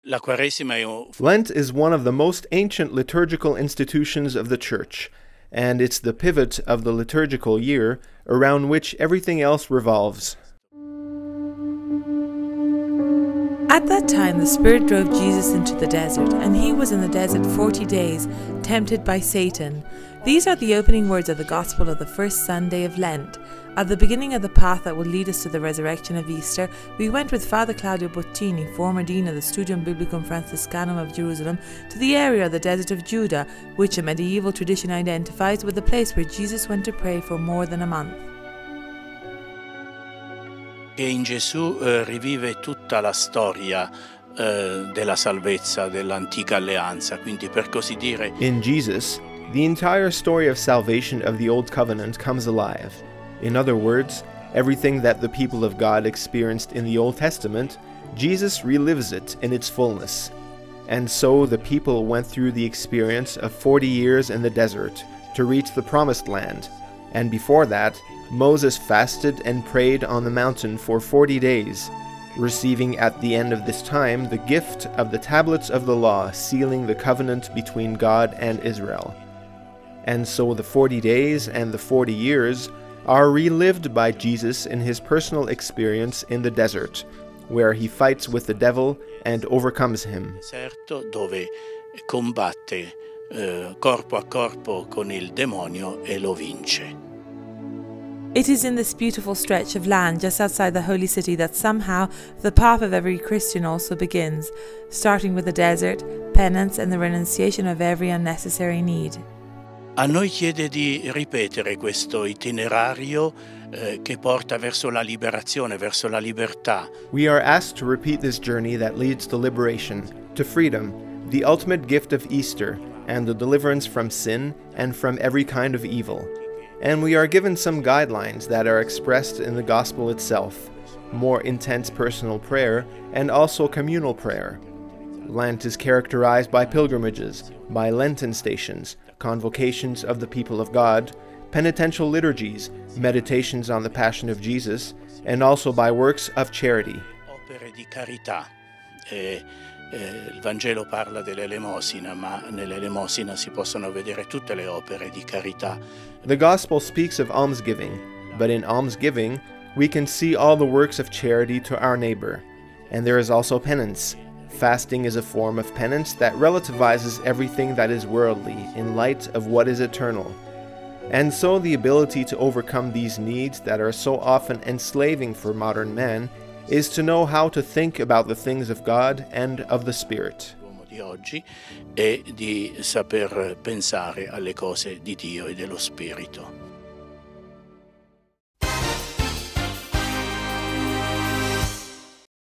La Quaresima è un... Lent is one of the most ancient liturgical institutions of the Church, and it's the pivot of the liturgical year around which everything else revolves. At that time the Spirit drove Jesus into the desert, and he was in the desert 40 days, tempted by Satan. These are the opening words of the Gospel of the first Sunday of Lent. At the beginning of the path that will lead us to the resurrection of Easter, we went with Father Claudio Bottini, former Dean of the Studium Biblicum Franciscanum of Jerusalem, to the area of the Desert of Judah, which a medieval tradition identifies with the place where Jesus went to pray for more than a month. Che in Gesù rivive tutta la storia della salvezza dell'antica alleanza, quindi per così dire. In Jesus, the entire story of salvation of the Old Covenant comes alive. In other words, everything that the people of God experienced in the Old Testament, Jesus relives it in its fullness. And so the people went through the experience of 40 years in the desert to reach the Promised Land, and before that, Moses fasted and prayed on the mountain for 40 days, receiving at the end of this time the gift of the tablets of the law, sealing the covenant between God and Israel. And so the 40 days and the 40 years are relived by Jesus in his personal experience in the desert, where he fights with the devil and overcomes him. Deserto dove combatte corpo a corpo con il demonio e lo vince. It is in this beautiful stretch of land just outside the holy city that somehow the path of every Christian also begins, starting with the desert, penance and the renunciation of every unnecessary need. A noi chiede di ripetere questo itinerario che porta verso la liberazione, verso la libertà. We are asked to repeat this journey that leads to liberation, to freedom, the ultimate gift of Easter, and the deliverance from sin and from every kind of evil. And we are given some guidelines that are expressed in the Gospel itself, more intense personal prayer and also communal prayer. Lent is characterized by pilgrimages, by Lenten stations, convocations of the people of God, penitential liturgies, meditations on the Passion of Jesus, and also by works of charity. Opere di carità. Il Vangelo parla dell'elemosina, ma nell'elemosina si possono vedere tutte le opere di carità. The Gospel speaks of almsgiving, but in almsgiving we can see all the works of charity to our neighbor. And there is also penance. Fasting is a form of penance that relativizes everything that is worldly in light of what is eternal. And so the ability to overcome these needs that are so often enslaving for modern man is to know how to think about the things of God and of the Spirit. Di oggi è di saper pensare alle cose di Dio e dello Spirito.